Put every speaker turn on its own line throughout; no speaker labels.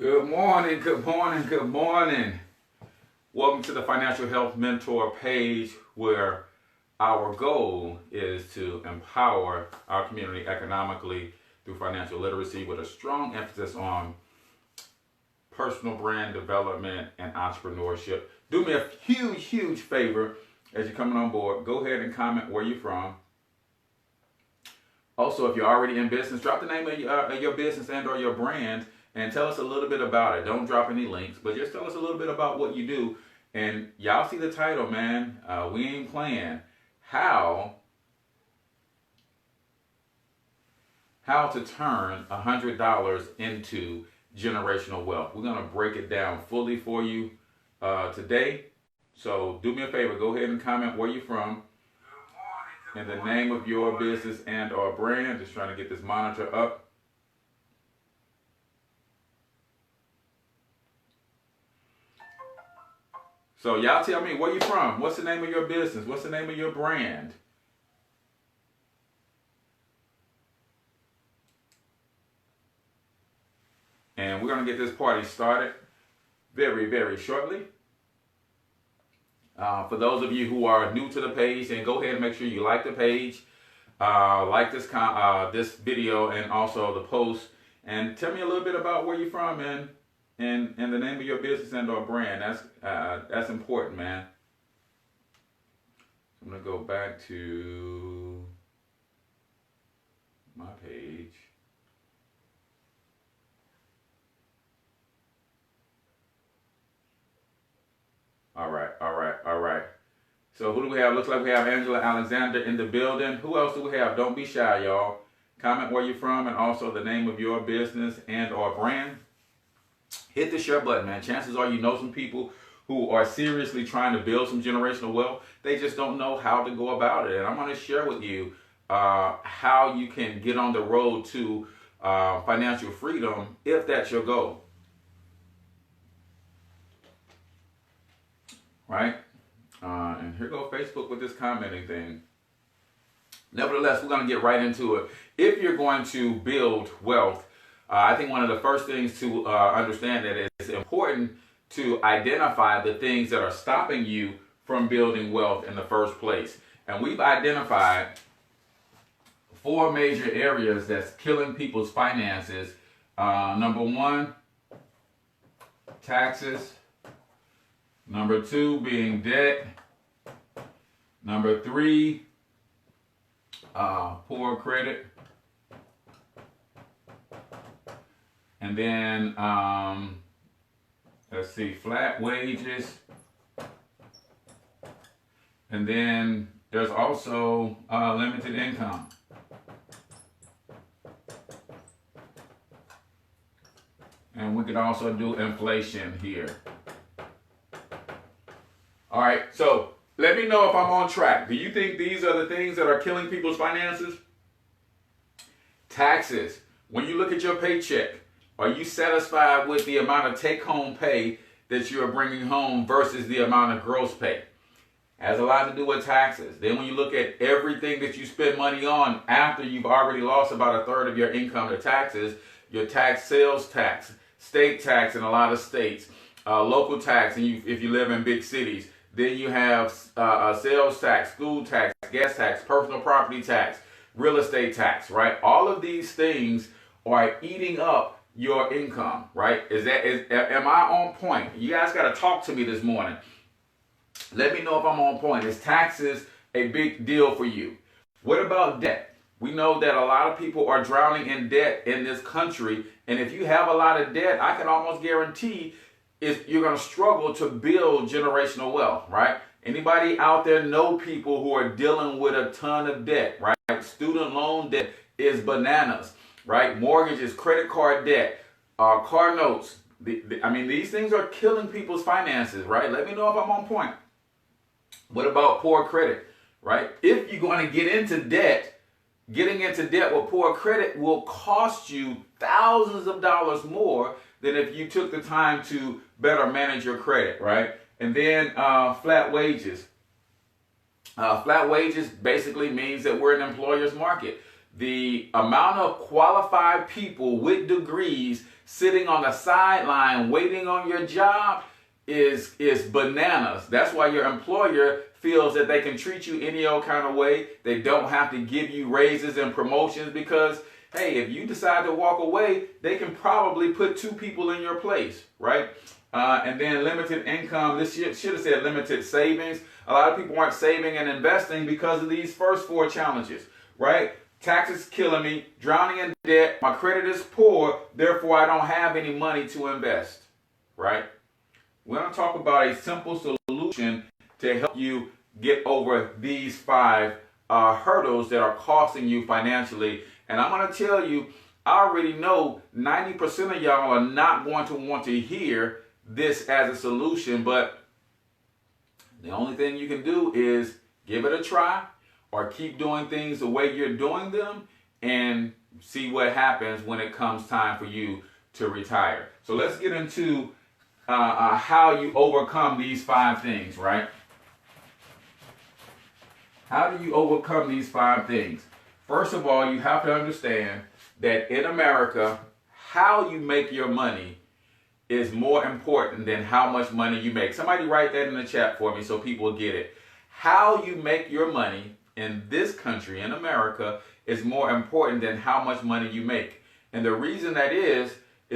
Good morning, good morning, good morning. Welcome to the Financial Health Mentor page, where our goal is to empower our community economically through financial literacy with a strong emphasis on personal brand development and entrepreneurship. Do me a huge favor as you're coming on board. Go ahead and comment where you're from. Also, if you're already in business, drop the name of your business and or your brand and tell us a little bit about it. Don't drop any links, but just tell us a little bit about what you do. And y'all see the title, man. We ain't playing. How to turn $100 into generational wealth. We're going to break it down fully for you today. So do me a favor. Go ahead and comment where you're from and the name of your business and or brand. Just trying to get this monitor up. So y'all tell me where you from. What's the name of your business? What's the name of your brand? And we're going to get this party started very shortly. For those of you who are new to the page, then go ahead and make sure you like the page, like this video and also the post, and tell me a little bit about where you're from and the name of your business and or brand. That's important, man. I'm gonna go back to my page. All right. So who do we have? Looks like we have Angela Alexander in the building. Who else do we have? Don't be shy, y'all. Comment where you're from and also the name of your business and or brand. Hit the share button, man. Chances are you know some people who are seriously trying to build some generational wealth. They just don't know how to go about it. And I'm going to share with you how you can get on the road to financial freedom if that's your goal. Right? And here goes Facebook with this commenting thing. Nevertheless, we're going to get right into it. If you're going to build wealth, I think one of the first things to understand that it's important to identify the things that are stopping you from building wealth in the first place. And we've identified 4 major areas that's killing people's finances. Number 1, taxes. Number 2 being debt. Number 3, poor credit. And then, let's see, flat wages. And then there's also limited income. And we could also do inflation here. All right, so let me know if I'm on track. Do you think these are the things that are killing people's finances? Taxes. When you look at your paycheck, are you satisfied with the amount of take-home pay that you are bringing home versus the amount of gross pay? Has a lot to do with taxes. Then when you look at everything that you spend money on after you've already lost about a third of your income to taxes, your tax, sales tax, state tax in a lot of states, local tax, and if you live in big cities, then you have sales tax, school tax, gas tax, personal property tax, real estate tax, right? All of these things are eating up your income, right? Am I on point? You guys got to talk to me this morning. Let me know if I'm on point. Is taxes a big deal for you? What about debt? We know that a lot of people are drowning in debt in this country, and if you have a lot of debt, I can almost guarantee you're going to struggle to build generational wealth, right? Anybody out there know people who are dealing with a ton of debt, right? Student loan debt is bananas, right? Mortgages, credit card debt, car notes. I mean, these things are killing people's finances, right? Let me know if I'm on point. What about poor credit, right? If you're going to get into debt, getting into debt with poor credit will cost you thousands of dollars more than if you took the time to better manage your credit, right? And then flat wages. Flat wages basically means that we're an employer's market. the amount of qualified people with degrees sitting on the sideline waiting on your job is bananas. That's why your employer feels that they can treat you any old kind of way. They don't have to give you raises and promotions because, hey, if you decide to walk away, they can probably put 2 people in your place, right? And then limited income. This should have said limited savings. A lot of people aren't saving and investing because of these first 4 challenges, right? Taxes killing me, drowning in debt, my credit is poor, therefore I don't have any money to invest, right? We're going to talk about a simple solution to help you get over these 5 hurdles that are costing you financially. And I'm going to tell you, I already know 90% of y'all are not going to want to hear this as a solution, but the only thing you can do is give it a try or keep doing things the way you're doing them and see what happens when it comes time for you to retire. So let's get into how you overcome these 5 things, right? How do you overcome these 5 things? First of all, you have to understand that in America, how you make your money is more important than how much money you make. Somebody write that in the chat for me so people get it. How you make your money in this country, in America, is more important than how much money you make. And the reason that is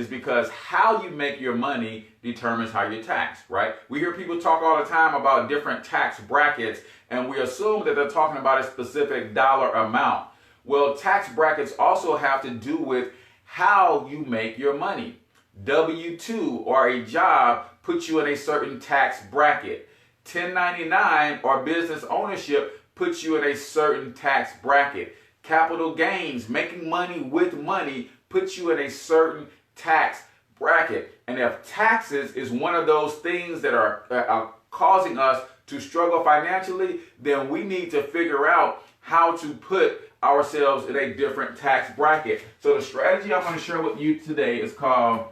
because how you make your money determines how you're taxed, right? We hear people talk all the time about different tax brackets, and we assume that they're talking about a specific dollar amount. Well, tax brackets also have to do with how you make your money. W-2 or a job puts you in a certain tax bracket. 1099 or business ownership puts you in a certain tax bracket. Capital gains, making money with money, puts you in a certain tax bracket. And if taxes is one of those things that are causing us to struggle financially, then we need to figure out how to put ourselves in a different tax bracket. So the strategy I'm going to share with you today is called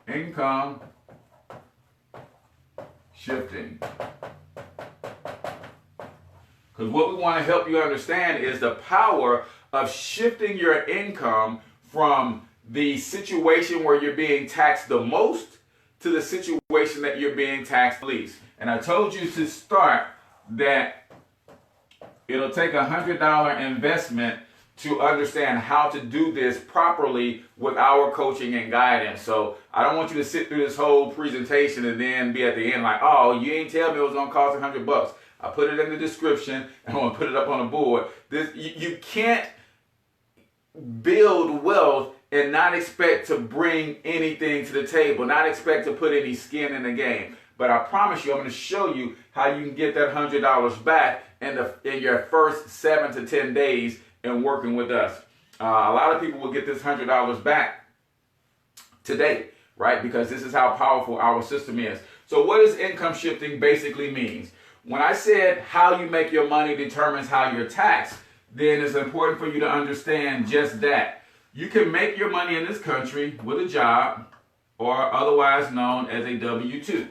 income shifting. Because what we want to help you understand is the power of shifting your income from the situation where you're being taxed the most to the situation that you're being taxed least. And I told you to start that it'll take a $100 investment to understand how to do this properly with our coaching and guidance. So I don't want you to sit through this whole presentation and then be at the end like, oh, you ain't tell me it was gonna cost $100. I put it in the description and I'm gonna put it up on the board. You can't build wealth and not expect to bring anything to the table, not expect to put any skin in the game. But I promise you, I'm going to show you how you can get that $100 back in your first 7 to 10 days in working with us. A lot of people will get this $100 back today, right? Because this is how powerful our system is. So what does income shifting basically means? When I said how you make your money determines how you're taxed, then it's important for you to understand just that. You can make your money in this country with a job or otherwise known as a W-2.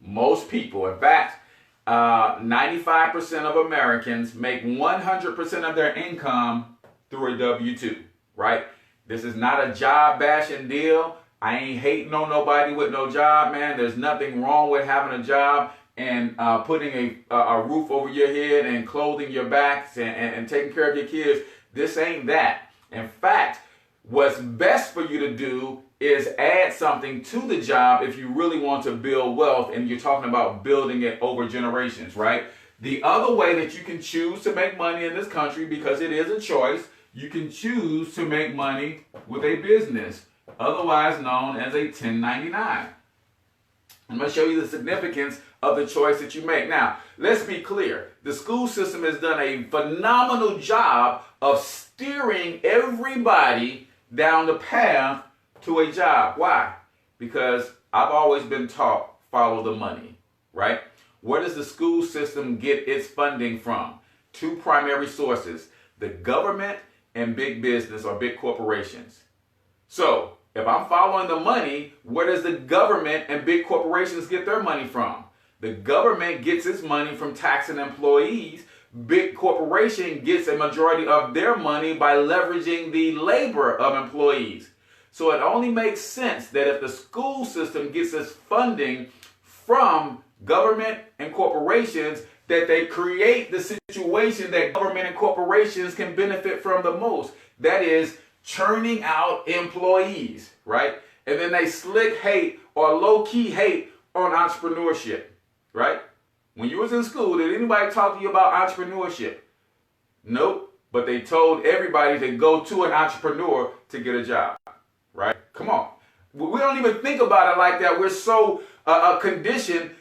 Most people, in fact, 95% of Americans make 100% of their income through a W-2, right? This is not a job bashing deal. I ain't hating on nobody with no job, man. There's nothing wrong with having a job and putting a roof over your head and clothing your backs and taking care of your kids. This ain't that. In fact, what's best for you to do is add something to the job if you really want to build wealth, and you're talking about building it over generations, right? The other way that you can choose to make money in this country, because it is a choice, you can choose to make money with a business, otherwise known as a 1099. I'm going to show you the significance of the choice that you make. Now, let's be clear. The school system has done a phenomenal job of steering everybody down the path to a job. Why? Because I've always been taught, follow the money, right? Where does the school system get its funding from? 2 primary sources, the government and big business or big corporations. So, if I'm following the money, where does the government and big corporations get their money from? The government gets its money from taxing employees. big corporation gets a majority of their money by leveraging the labor of employees. So it only makes sense that if the school system gets its funding from government and corporations, that they create the situation that government and corporations can benefit from the most. That is churning out employees, right? And then they slick hate or low-key hate on entrepreneurship, right? When you was in school, did anybody talk to you about entrepreneurship? Nope, but they told everybody to go to an entrepreneur to get a job, right? Come on. We don't even think about it like that. We're so conditioned.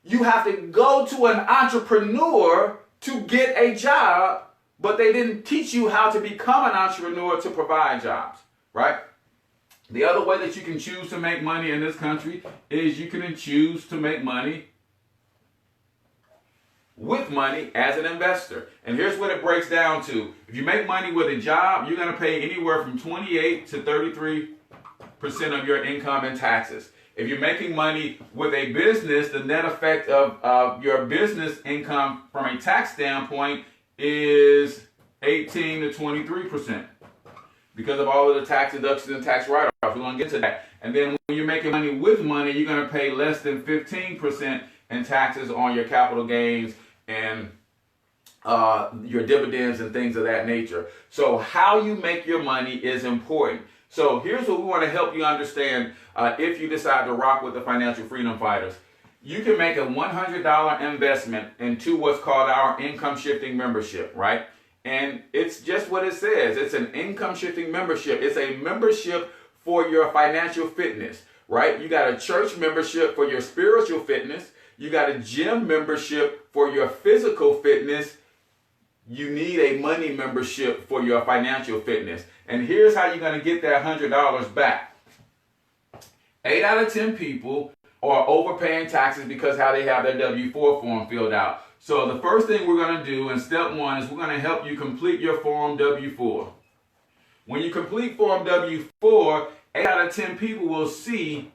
You have to go to an entrepreneur to get a job, but they didn't teach you how to become an entrepreneur to provide jobs, right? The other way that you can choose to make money in this country is you can choose to make money with money as an investor. And here's what it breaks down to. If you make money with a job, you're going to pay anywhere from 28 to 33% of your income in taxes. If you're making money with a business, the net effect of your business income from a tax standpoint is 18 to 23% because of all of the tax deductions and tax write-offs. We're going to get to that. And then when you're making money with money, you're going to pay less than 15% in taxes on your capital gains and your dividends and things of that nature. So how you make your money is important. So here's what we want to help you understand if you decide to rock with the Financial Freedom Fighters. You can make a $100 investment into what's called our income shifting membership, right? And it's just what it says. It's an income shifting membership. It's a membership for your financial fitness, right? You got a church membership for your spiritual fitness. You got a gym membership for your physical fitness. You need a money membership for your financial fitness. And here's how you're going to get that $100 back. 8 out of 10 people are overpaying taxes because how they have their W-4 form filled out. So the first thing we're going to do in step 1 is we're going to help you complete your form W-4. When you complete form W-4, 8 out of 10 people will see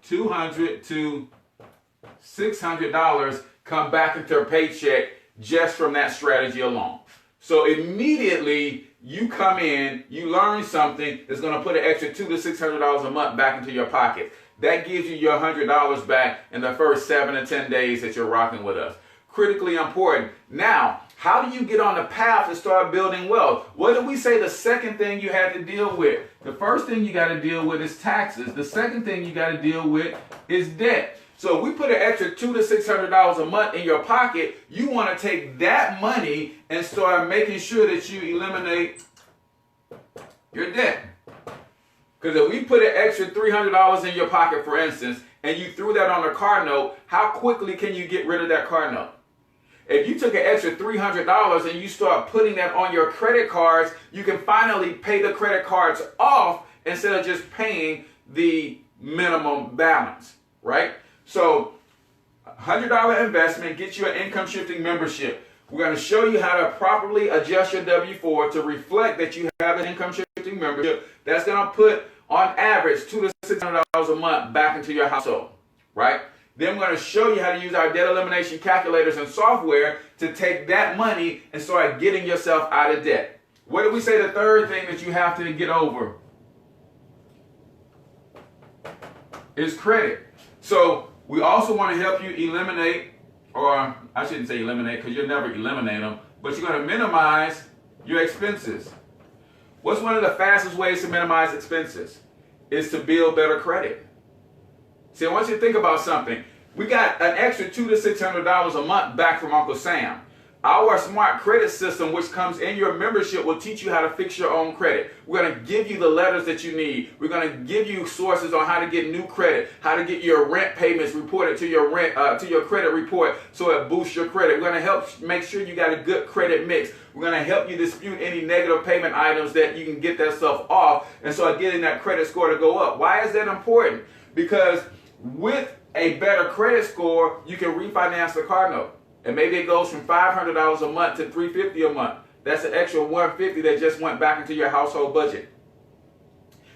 $200 to $600 come back into their paycheck just from that strategy alone. So immediately you come in, you learn something that's going to put an extra $200 to $600 a month back into your pocket. That gives you your $100 back in the first 7 to 10 days that you're rocking with us. Critically important. Now, how do you get on the path to start building wealth? What did we say the second thing you had to deal with? The first thing you got to deal with is taxes. The second thing you got to deal with is debt. So if we put an extra $200 to $600 a month in your pocket, you want to take that money and start making sure that you eliminate your debt. Because if we put an extra $300 in your pocket, for instance, and you threw that on a car note, how quickly can you get rid of that car note? If you took an extra $300 and you start putting that on your credit cards, you can finally pay the credit cards off instead of just paying the minimum balance, right? So $100 investment gets you an income shifting membership. We're going to show you how to properly adjust your W-4 to reflect that you have an income shifting membership that's going to put on average $200 to $600 a month back into your household, right? Then we're going to show you how to use our debt elimination calculators and software to take that money and start getting yourself out of debt. What did we say the third thing that you have to get over? Is credit. So we also want to help you eliminate, or I shouldn't say eliminate because you'll never eliminate them, but you're going to minimize your expenses. What's one of the fastest ways to minimize expenses? Is to build better credit. See, I want you to think about something. We got an extra $200 to $600 a month back from Uncle Sam. Our smart credit system, which comes in your membership, will teach you how to fix your own credit. We're going to give you the letters that you need. We're going to give you sources on how to get new credit, how to get your rent payments reported to your credit report so it boosts your credit. We're going to help make sure you got a good credit mix. We're going to help you dispute any negative payment items that you can get that stuff off and start getting that credit score to go up. Why is that important? Because with a better credit score, you can refinance the car note. And maybe it goes from $500 a month to $350 a month. That's an extra $150 that just went back into your household budget.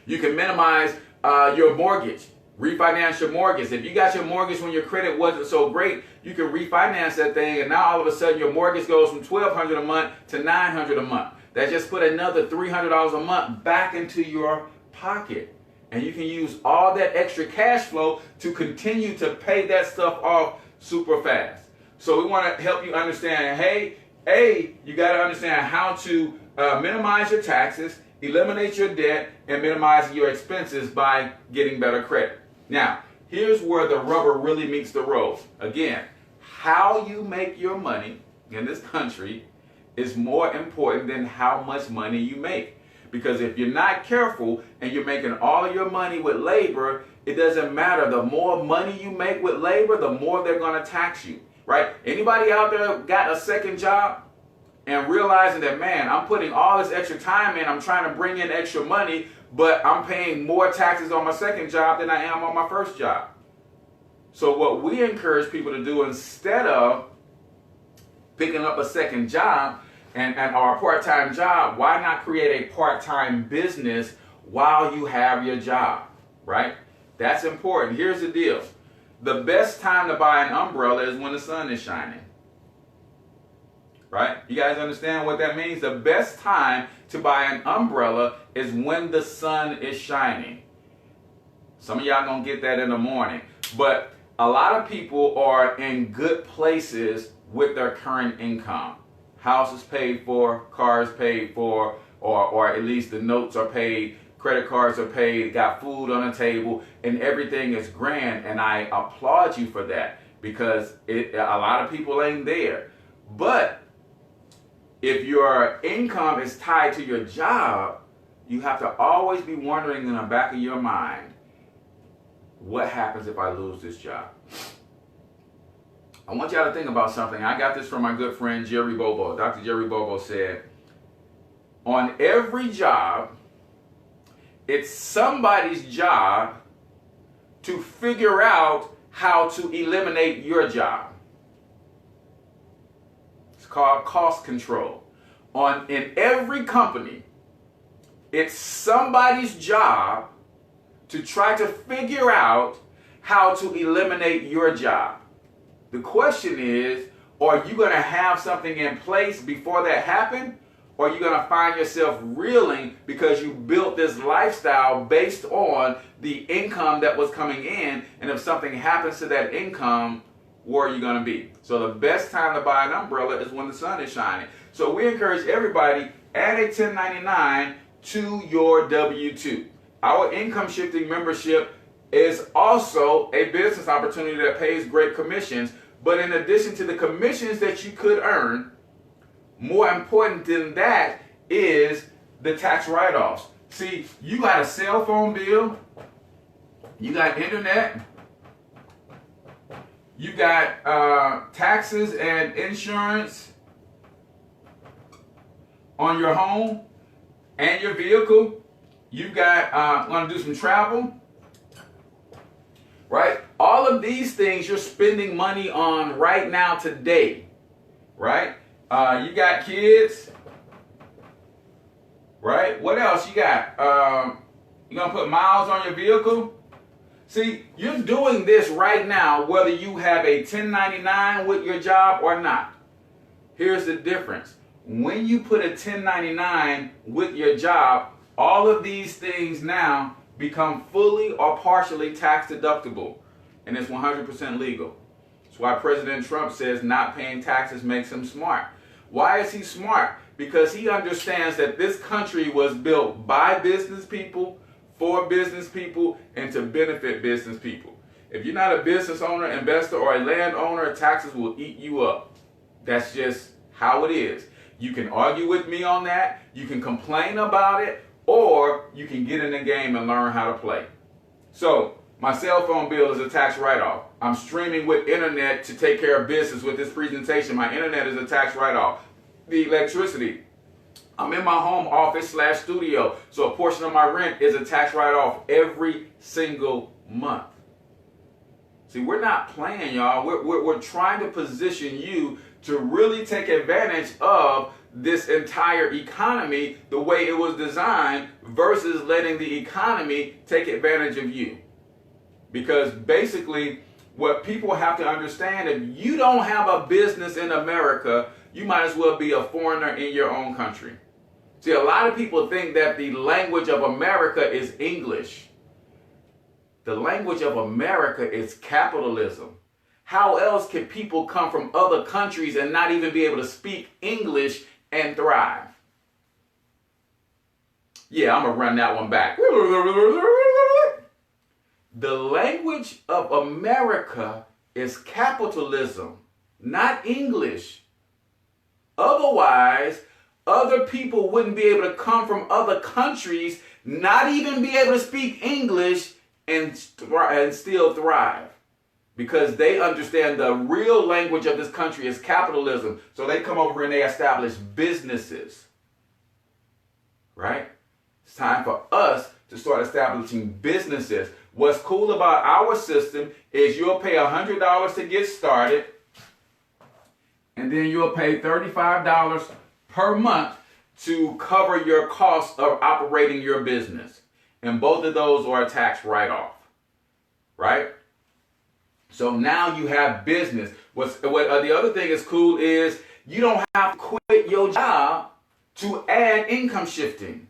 You can minimize your mortgage, refinance your mortgage. If you got your mortgage when your credit wasn't so great, you can refinance that thing, and now all of a sudden your mortgage goes from $1,200 a month to $900 a month. That just put another $300 a month back into your pocket. And you can use all that extra cash flow to continue to pay that stuff off super fast. So we want to help you understand, hey, you got to understand how to minimize your taxes, eliminate your debt, and minimize your expenses by getting better credit. Now, here's where the rubber really meets the road. Again, how you make your money in this country is more important than how much money you make. Because if you're not careful and you're making all of your money with labor, it doesn't matter. The more money you make with labor, the more they're going to tax you, right? Anybody out there got a second job and realizing that, man, I'm putting all this extra time in, I'm trying to bring in extra money, but I'm paying more taxes on my second job than I am on my first job? So what we encourage people to do, instead of picking up a second job and or a part-time job, why not create a part-time business while you have your job, right? That's important. Here's the deal. The best time to buy an umbrella is when the sun is shining, right? You guys understand what that means? The best time to buy an umbrella is when the sun is shining. Some of y'all gonna get that in the morning, but a lot of people are in good places with their current income. Houses paid for, cars paid for, or at least the notes are paid, credit cards are paid, got food on the table, and everything is grand, and I applaud you for that, because a lot of people ain't there. But if your income is tied to your job, you have to always be wondering in the back of your mind, what happens if I lose this job? I want y'all to think about something. I got this from my good friend Jerry Bobo. Dr. Jerry Bobo said, on every job, it's somebody's job to figure out how to eliminate your job. It's called cost control. In every company, it's somebody's job to try to figure out how to eliminate your job. The question is, are you going to have something in place before that happens? Or are you going to find yourself reeling because you built this lifestyle based on the income that was coming in, and if something happens to that income, where are you going to be? So the best time to buy an umbrella is when the sun is shining. So we encourage everybody, add a 1099 to your W-2. Our income shifting membership is also a business opportunity that pays great commissions. But in addition to the commissions that you could earn, more important than that is the tax write-offs. See, you got a cell phone bill, you got internet, you got taxes and insurance on your home and your vehicle. You got want to do some travel, right? All of these things you're spending money on right now today, right? You got kids, right? What else you got? You're going to put miles on your vehicle? See, you're doing this right now whether you have a 1099 with your job or not. Here's the difference. When you put a 1099 with your job, all of these things now become fully or partially tax deductible, and it's 100% legal. That's why President Trump says not paying taxes makes him smart. Why is he smart? Because he understands that this country was built by business people, for business people, and to benefit business people. If you're not a business owner, investor, or a landowner, taxes will eat you up. That's just how it is. You can argue with me on that, you can complain about it, or you can get in the game and learn how to play. So, my cell phone bill is a tax write-off. I'm streaming with internet to take care of business with this presentation. My internet is a tax write-off. The electricity, I'm in my home office / studio, so a portion of my rent is a tax write-off every single month. See, we're not playing, y'all. We're trying to position you to really take advantage of this entire economy the way it was designed versus letting the economy take advantage of you. Because basically, what people have to understand, if you don't have a business in America, you might as well be a foreigner in your own country. See, a lot of people think that the language of America is English. The language of America is capitalism. How else can people come from other countries and not even be able to speak English and thrive? Yeah, I'm going to run that one back. The language of America is capitalism, not English. Otherwise, other people wouldn't be able to come from other countries, not even be able to speak English and still thrive. Because they understand the real language of this country is capitalism. So they come over here and they establish businesses. Right? It's time for us to start establishing businesses. What's cool about our system is you'll pay $100 to get started, and then you'll pay $35 per month to cover your costs of operating your business. And both of those are a tax write-off. Right? So now you have business. The other thing is cool is you don't have to quit your job to add income shifting.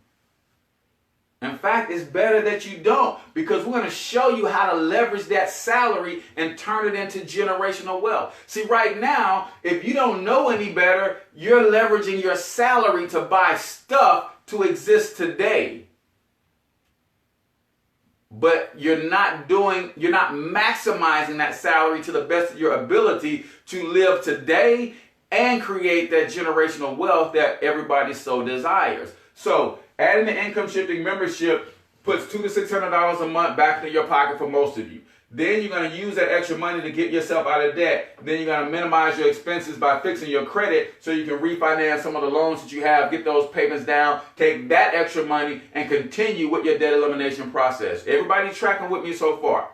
In fact, it's better that you don't, because we're going to show you how to leverage that salary and turn it into generational wealth. See, right now, if you don't know any better, you're leveraging your salary to buy stuff to exist today. But you're not maximizing that salary to the best of your ability to live today and create that generational wealth that everybody so desires. So adding the income shifting membership puts $200 to $600 a month back into your pocket for most of you. Then you're going to use that extra money to get yourself out of debt. Then you're going to minimize your expenses by fixing your credit so you can refinance some of the loans that you have, get those payments down, take that extra money, and continue with your debt elimination process. Everybody tracking with me so far?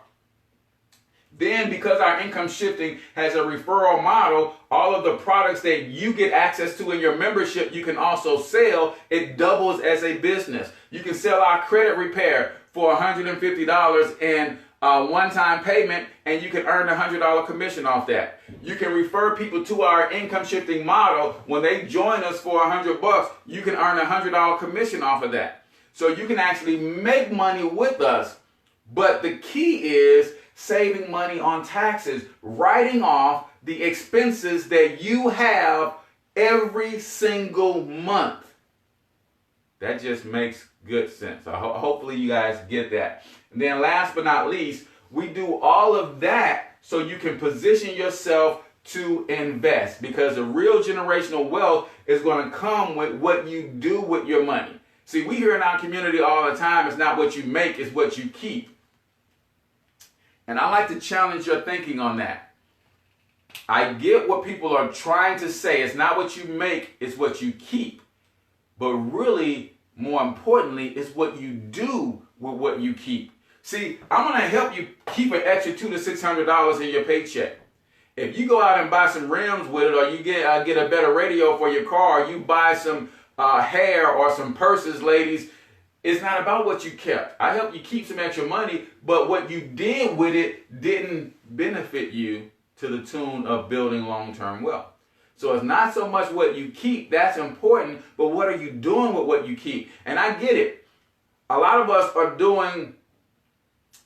Then, because our income shifting has a referral model, all of the products that you get access to in your membership, you can also sell. It doubles as a business. You can sell our credit repair for $150 in one-time payment, and you can earn a $100 commission off that. You can refer people to our income shifting model. When they join us for $100, you can earn a $100 commission off of that. So you can actually make money with us, but the key is saving money on taxes, writing off the expenses that you have every single month. That just makes good sense. Hopefully you guys get that. And then last but not least, we do all of that so you can position yourself to invest, because the real generational wealth is going to come with what you do with your money. See, we hear in our community all the time, it's not what you make, it's what you keep. And I like to challenge your thinking on that. I get what people are trying to say. It's not what you make, it's what you keep. But really, more importantly, it's what you do with what you keep. See, I'm going to help you keep an extra $200 to $600 in your paycheck. If you go out and buy some rims with it, or you get a better radio for your car, or you buy some hair or some purses, ladies, it's not about what you kept. I helped you keep some extra money, but what you did with it didn't benefit you to the tune of building long-term wealth. So it's not so much what you keep, that's important, but what are you doing with what you keep? And I get it. A lot of us are doing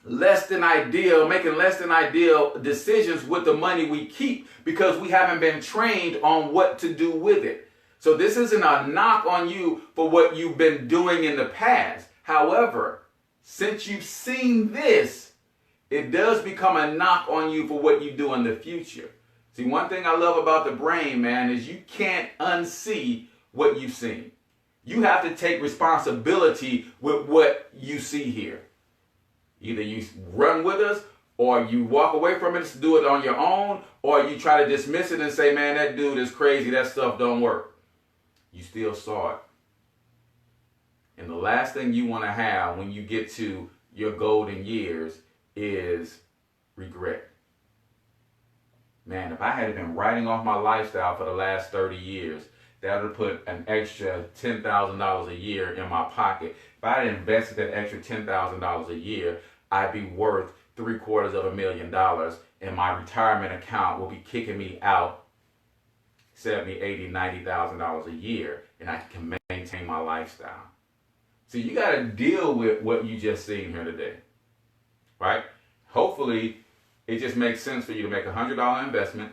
less than ideal, making less than ideal decisions with the money we keep because we haven't been trained on what to do with it. So this isn't a knock on you for what you've been doing in the past. However, since you've seen this, it does become a knock on you for what you do in the future. See, one thing I love about the brain, man, is you can't unsee what you've seen. You have to take responsibility with what you see here. Either you run with us, or you walk away from it to do it on your own, or you try to dismiss it and say, man, that dude is crazy, that stuff don't work. You still saw it. And the last thing you want to have when you get to your golden years is regret. Man, if I had been writing off my lifestyle for the last 30 years, that would have put an extra $10,000 a year in my pocket. If I had invested that extra $10,000 a year, I'd be worth $750,000 and my retirement account will be kicking me out $70,000, $80,000, $90,000 a year, and I can maintain my lifestyle. So you got to deal with what you just seen here today, right? Hopefully, it just makes sense for you to make a $100 investment,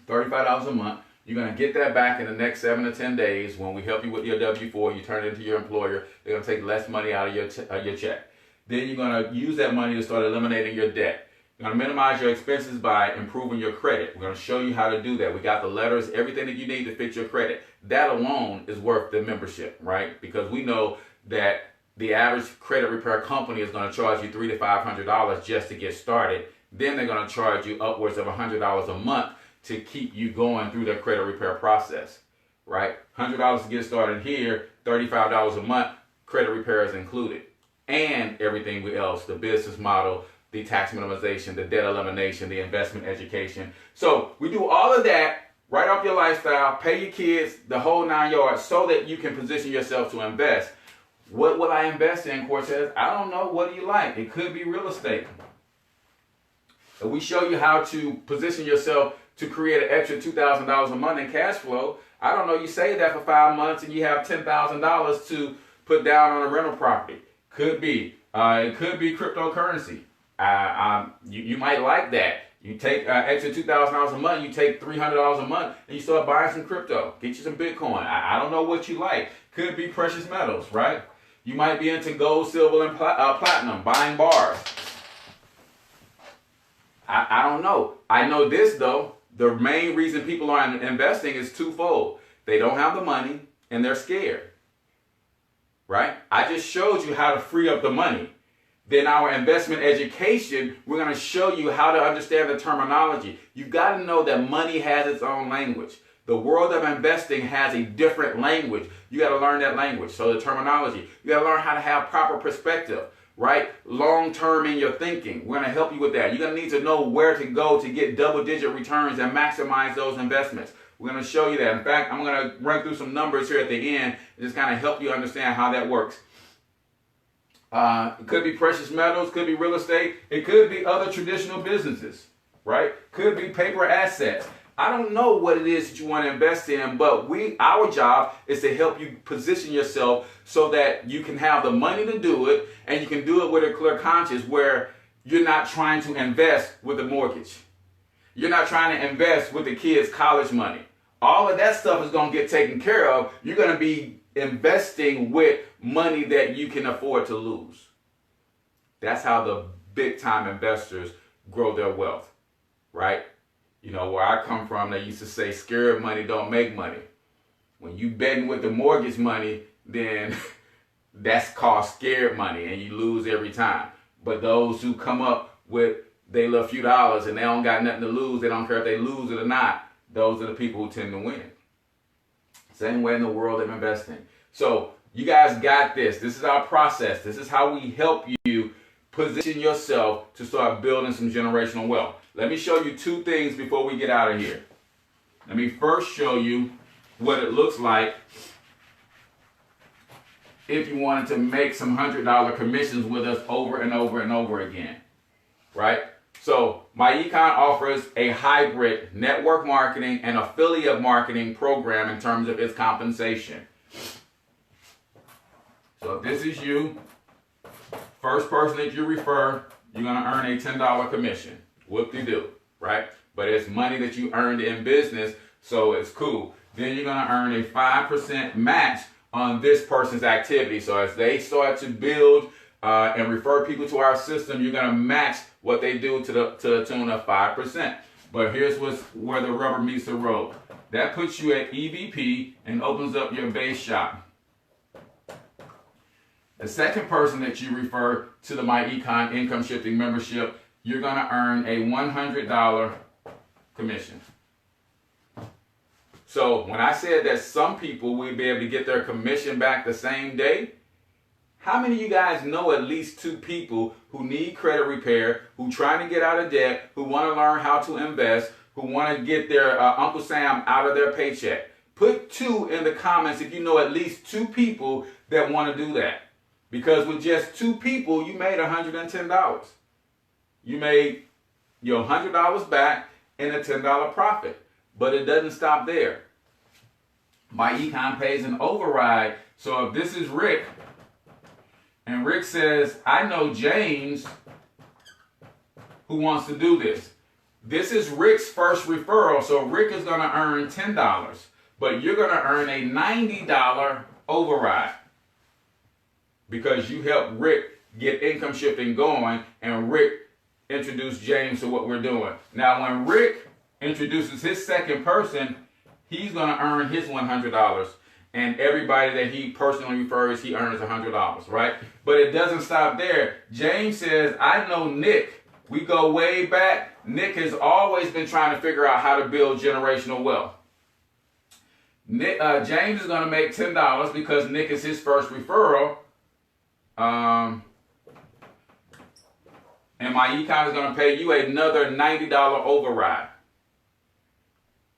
$35 a month. You're going to get that back in the next 7 to 10 days when we help you with your W-4. You turn it into your employer. They're going to take less money out of your check. Then you're going to use that money to start eliminating your debt. You're going to minimize your expenses by improving your credit. We're going to show you how to do that. We got the letters, everything that you need to fix your credit. That alone is worth the membership, right? Because we know that the average credit repair company is going to charge you $300 to $500 just to get started. Then they're going to charge you upwards of $100 a month to keep you going through their credit repair process, right? $100 to get started here, $35 a month, credit repair is included. And everything else, the business model, the tax minimization, the debt elimination, the investment education. So we do all of that, write off your lifestyle, pay your kids, the whole 9 yards, so that you can position yourself to invest. What will I invest in, Cortez? I don't know. What do you like? It could be real estate. So we show you how to position yourself to create an extra $2,000 a month in cash flow. I don't know, you save that for 5 months and you have $10,000 to put down on a rental property. Could be. It could be cryptocurrency. You might like that. You take extra $2,000 a month, you take $300 a month, and you start buying some crypto. Get you some Bitcoin. I don't know what you like. Could be precious metals, right? You might be into gold, silver, and platinum, buying bars. I don't know. I know this, though. The main reason people aren't investing is twofold. They don't have the money, and they're scared. Right? I just showed you how to free up the money. Then our investment education, we're going to show you how to understand the terminology. You've got to know that money has its own language. The world of investing has a different language. You got to learn that language. So the terminology. You got to learn how to have proper perspective, right? Long term in your thinking. We're going to help you with that. You're going to need to know where to go to get double-digit returns and maximize those investments. We're going to show you that. In fact, I'm going to run through some numbers here at the end and just kind of help you understand how that works. It could be precious metals, could be real estate, it could be other traditional businesses, right? Could be paper assets. I don't know what it is that you want to invest in, but our job is to help you position yourself so that you can have the money to do it, and you can do it with a clear conscience where you're not trying to invest with a mortgage. You're not trying to invest with the kids' college money. All of that stuff is going to get taken care of. You're going to be investing with money that you can afford to lose. That's how the big time investors grow their wealth, right? You know, where I come from, they used to say scared money don't make money. When you betting with the mortgage money, then that's called scared money and you lose every time. But those who come up with they little few dollars and they don't got nothing to lose, they don't care if they lose it or not, those are the people who tend to win. Same way in the world of investing. So you guys got this. This is our process. This is how we help you position yourself to start building some generational wealth. Let me show you two things before we get out of here. Let me first show you what it looks like if you wanted to make some $100 commissions with us over and over and over again, right? So MyEcon offers a hybrid network marketing and affiliate marketing program in terms of its compensation. So if this is you, first person that you refer, you're going to earn a $10 commission. Whoop-de-doo, right? But it's money that you earned in business, so it's cool. Then you're going to earn a 5% match on this person's activity. So as they start to build and refer people to our system, you're going to match what they do to the tune of 5%. But here's where the rubber meets the road. That puts you at EVP and opens up your base shop. The second person that you refer to the MyEcon Income Shifting membership, you're going to earn a $100 commission. So when I said that some people will be able to get their commission back the same day, how many of you guys know at least two people who need credit repair, who trying to get out of debt, who want to learn how to invest, who want to get their Uncle Sam out of their paycheck? Put 2 in the comments if you know at least 2 people that want to do that. Because with just 2 people, you made $110. You made your $100 back and a $10 profit. But it doesn't stop there. MyEcon pays an override. So if this is Rick, and Rick says, I know James who wants to do this. This is Rick's first referral, so Rick is going to earn $10, but you're going to earn a $90 override because you helped Rick get income shifting going, and Rick introduced James to what we're doing. Now, when Rick introduces his second person, he's going to earn his $100, and everybody that he personally refers, he earns $100, right? But it doesn't stop there. James says, I know Nick. We go way back. Nick has always been trying to figure out how to build generational wealth. James is going to make $10 because Nick is his first referral. And MyEcon is going to pay you another $90 override.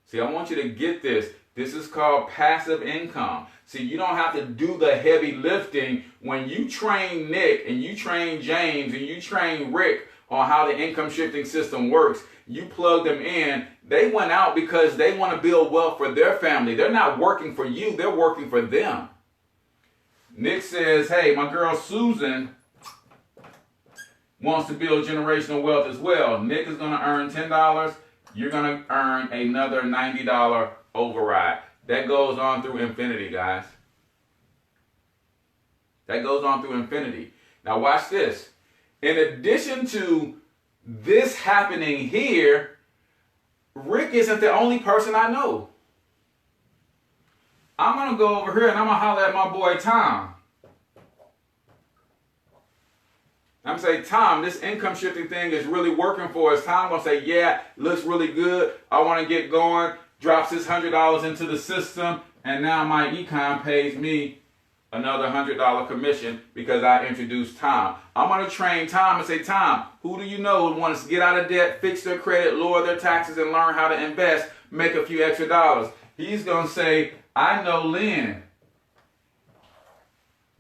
See, I want you to get this. This is called passive income. See, you don't have to do the heavy lifting. When you train Nick and you train James and you train Rick on how the income shifting system works, you plug them in. They went out because they want to build wealth for their family. They're not working for you. They're working for them. Nick says, hey, my girl Susan wants to build generational wealth as well. Nick is going to earn $10. You're going to earn another $90 override. That goes on through infinity, guys. That goes on through infinity. Now watch this. In addition to this happening here, Rick isn't the only person I know. I'm going to go over here and I'm going to holler at my boy Tom. I'm going to say, Tom, this income shifting thing is really working for us. Tom going to say, yeah, looks really good. I want to get going. Drops his $100 into the system. And now MyEcon pays me another $100 commission because I introduced Tom. I'm going to train Tom and say, Tom, who do you know who wants to get out of debt, fix their credit, lower their taxes, and learn how to invest, make a few extra dollars? He's going to say, I know Lynn.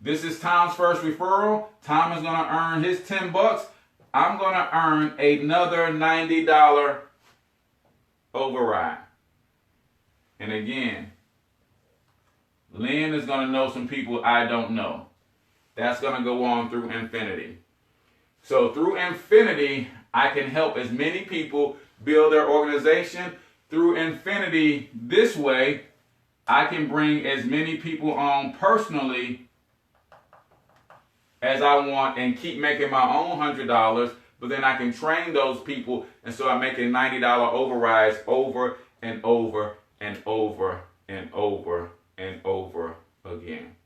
This is Tom's first referral. Tom is going to earn his $10. I'm going to earn another $90 override. And again, Lynn is going to know some people I don't know. That's going to go on through infinity. So through infinity, I can help as many people build their organization. Through infinity, this way, I can bring as many people on personally as I want and keep making my own $100, but then I can train those people, and so I'm making $90 overrides over and over and over and over and over again.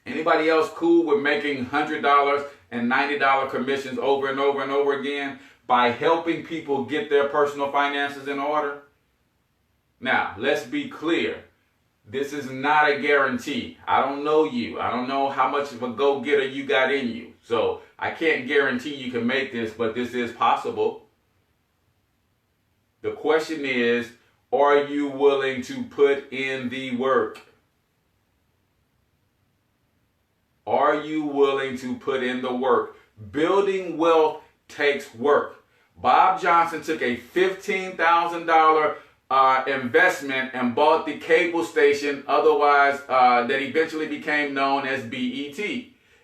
Anybody else cool with making $100 and $90 commissions over and over and over again by helping people get their personal finances in order? Now, let's be clear. This is not a guarantee. I don't know you. I don't know how much of a go-getter you got in you. So I can't guarantee you can make this, but this is possible. The question is, are you willing to put in the work? Are you willing to put in the work? Building wealth takes work. Bob Johnson took a $15,000 investment and bought the cable station, otherwise that eventually became known as BET.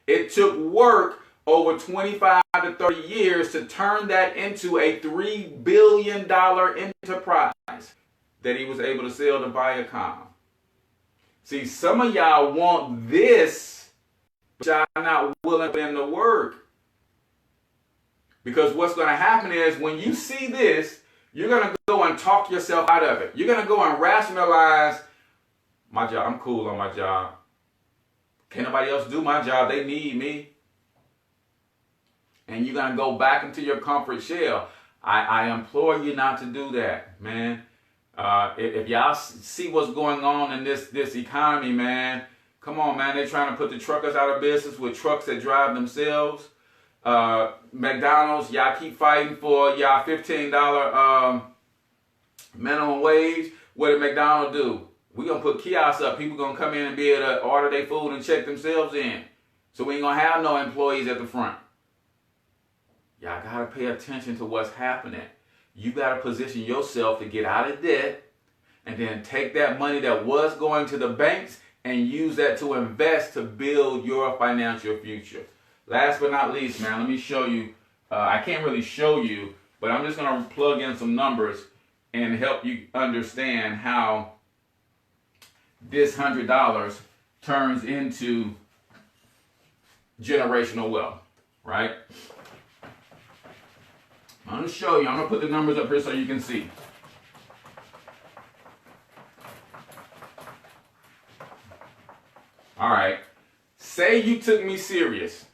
It took work over 25 to 30 years to turn that into a $3 billion enterprise that he was able to sell to Viacom. See, some of y'all want this, but y'all not willing to put in the work. Because what's going to happen is when you see this, you're going to go and talk yourself out of it. You're going to go and rationalize, my job, I'm cool on my job. Can't nobody else do my job. They need me. And you're going to go back into your comfort shell. I implore you not to do that, man. If y'all see what's going on in this economy, man, come on, man. They're trying to put the truckers out of business with trucks that drive themselves. McDonald's, y'all keep fighting for y'all $15 minimum wage. What did McDonald's do? We're going to put kiosks up. People going to come in and be able to order their food and check themselves in. So we ain't going to have no employees at the front. y'all got to pay attention to what's happening. You got to position yourself to get out of debt and then take that money that was going to the banks and use that to invest to build your financial future. Last but not least, man, let me show you. I can't really show you, but I'm just going to plug in some numbers and help you understand how this $100 turns into generational wealth, right? I'm going to show you. I'm going to put the numbers up here so you can see. All right. Say you took me serious.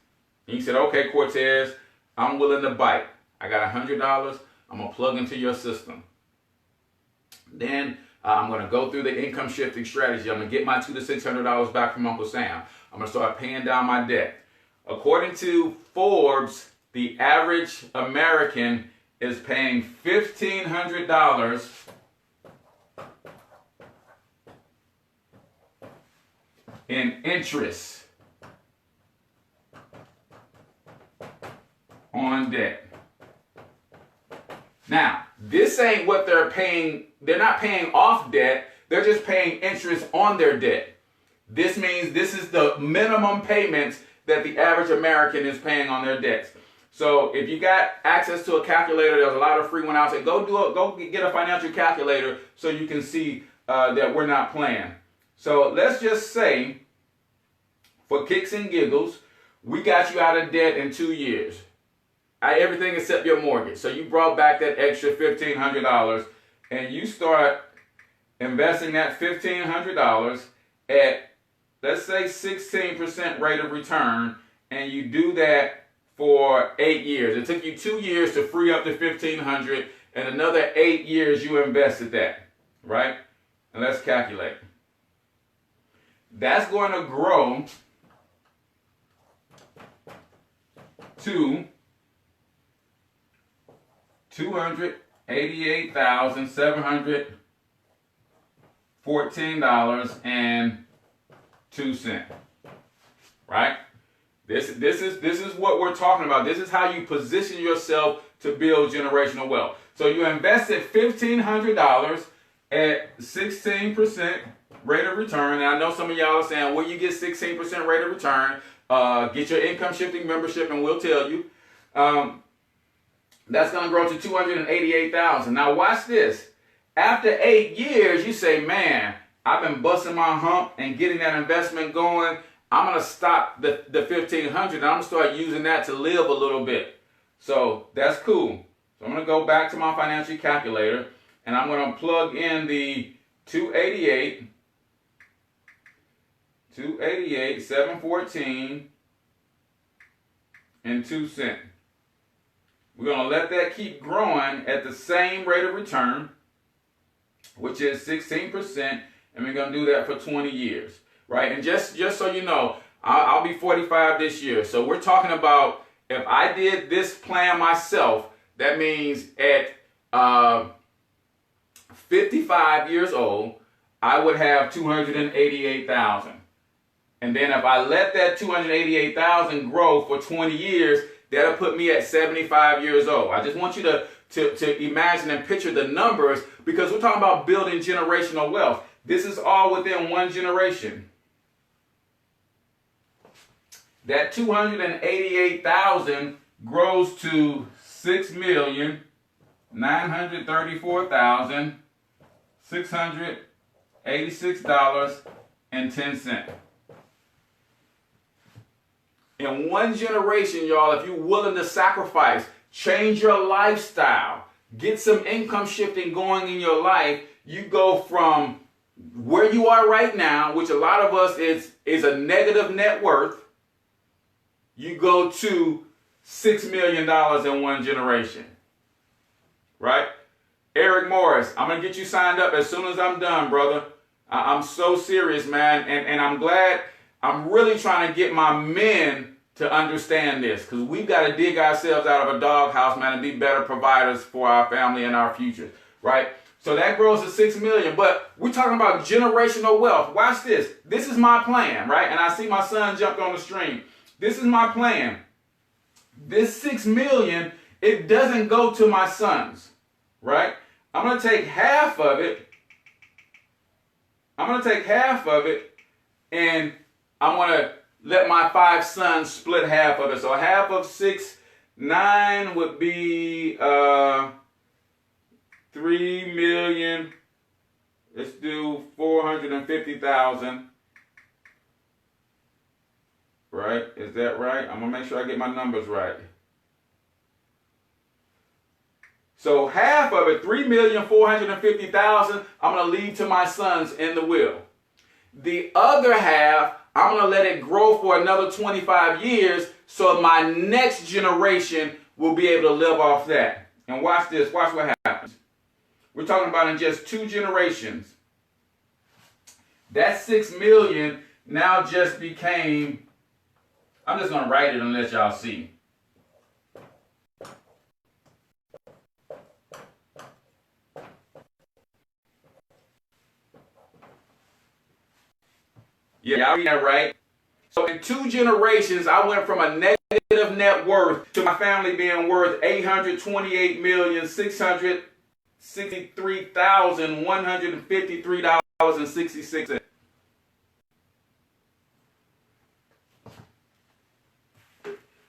And you said, okay, Cortez, I'm willing to bite. I got $100. I'm going to plug into your system. Then I'm going to go through the income shifting strategy. I'm going to get my $200 to $600 back from Uncle Sam. I'm going to start paying down my debt. According to Forbes, the average American is paying $1,500 in interest on debt. Now, this ain't what they're paying. They're not paying off debt. They're just paying interest on their debt. This means this is the minimum payments that the average American is paying on their debts. So if you got access to a calculator, there's a lot of free one out there. Go get a financial calculator so you can see that we're not playing. So let's just say, for kicks and giggles, we got you out of debt in 2 years. Everything except your mortgage. So you brought back that extra $1,500 and you start investing that $1,500 at, let's say, 16% rate of return, and you do that for 8 years. It took you 2 years to free up the $1,500, and another 8 years you invested that, right? And let's calculate. That's going to grow to $288,714.02, right? This is what we're talking about. This is how you position yourself to build generational wealth. So you invested $1,500 at 16% rate of return. And I know some of y'all are saying, where you get 16% rate of return? Get your income shifting membership and we'll tell you. That's going to grow to $288,000. Now watch this. After 8 years, you say, man, I've been busting my hump and getting that investment going. I'm going to stop the $1,500 and I'm going to start using that to live a little bit. So that's cool. So I'm going to go back to my financial calculator and I'm going to plug in the 714 and 2 cents. We're going to let that keep growing at the same rate of return, which is 16%, and we're going to do that for 20 years, right? And just so you know, I'll be 45 this year. So we're talking about, if I did this plan myself, that means at 55 years old, I would have $288,000. And then if I let that $288,000 grow for 20 years, that'll put me at 75 years old. I just want you to imagine and picture the numbers, because we're talking about building generational wealth. This is all within one generation. That $288,000 grows to $6,934,686.10. In one generation, y'all, if you're willing to sacrifice, change your lifestyle, get some income shifting going in your life, you go from where you are right now, which a lot of us is a negative net worth, you go to $6 million in one generation, right? Eric Morris, I'm going to get you signed up as soon as I'm done, brother. I'm so serious, man, and I'm glad. I'm really trying to get my men to understand this, because we've got to dig ourselves out of a doghouse, man, and be better providers for our family and our future, right? So that grows to $6 million, but we're talking about generational wealth. Watch this. This is my plan, right? And I see my son jumped on the stream. This is my plan. This $6 million it doesn't go to my sons, right? I'm going to take half of it. And I'm going to let my 5 sons split half of it. So half of 6, 9 would be 3 million. Let's do 450,000. Right? Is that right? I'm going to make sure I get my numbers right. So half of it, 3,450,000, I'm going to leave to my sons in the will. The other half, I'm going to let it grow for another 25 years so my next generation will be able to live off that. And watch this. Watch what happens. We're talking about in just 2 generations. That 6 million now just became, I'm just going to write it and let y'all see. Yeah, I read that right. So in 2 generations, I went from a negative net worth to my family being worth $828,663,153.66.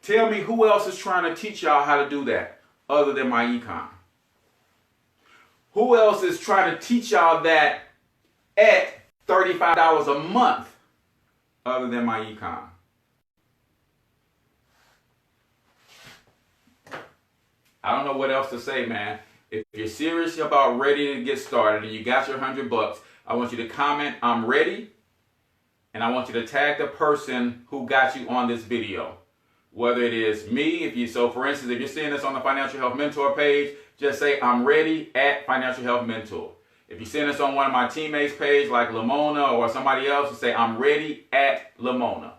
Tell me who else is trying to teach y'all how to do that other than MyEcon? Who else is trying to teach y'all that at $35 a month other than MyEcon? I don't know what else to say, man. If you're serious about ready to get started and you got your $100, I want you to comment, I'm ready, and I want you to tag the person who got you on this video. Whether it is me, so for instance, if you're seeing this on the Financial Health Mentor page, just say, I'm ready at Financial Health Mentor. If you're seeing this on one of my teammates' page, like Lamona or somebody else, you say, I'm ready at Lamona.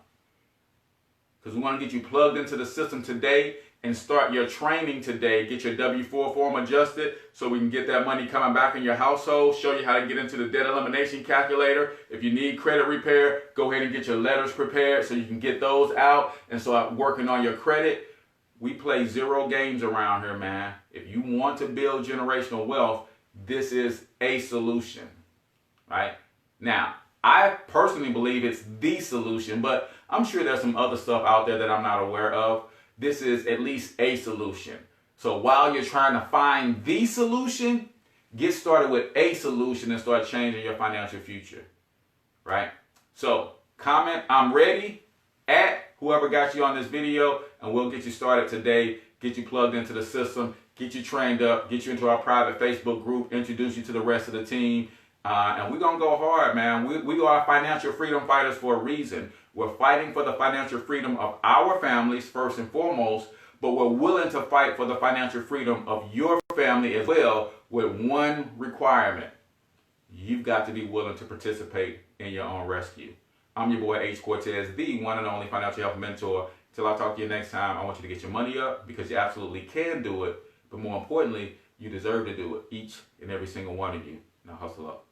Because we want to get you plugged into the system today and start your training today. Get your W-4 form adjusted so we can get that money coming back in your household. Show you how to get into the debt elimination calculator. If you need credit repair, go ahead and get your letters prepared so you can get those out and start working on your credit. We play 0 games around here, man. If you want to build generational wealth, this is a solution, right? Now, I personally believe it's the solution, but I'm sure there's some other stuff out there that I'm not aware of. This is at least a solution. So while you're trying to find the solution, get started with a solution and start changing your financial future, right? So comment, I'm ready at whoever got you on this video, and we'll get you started today, get you plugged into the system, get you trained up, get you into our private Facebook group, introduce you to the rest of the team. And we're going to go hard, man. We are financial freedom fighters for a reason. We're fighting for the financial freedom of our families first and foremost, but we're willing to fight for the financial freedom of your family as well with one requirement. You've got to be willing to participate in your own rescue. I'm your boy H Cortez, the one and only financial health mentor. Till I talk to you next time, I want you to get your money up because you absolutely can do it. But more importantly, you deserve to do it, each and every single one of you. Now hustle up.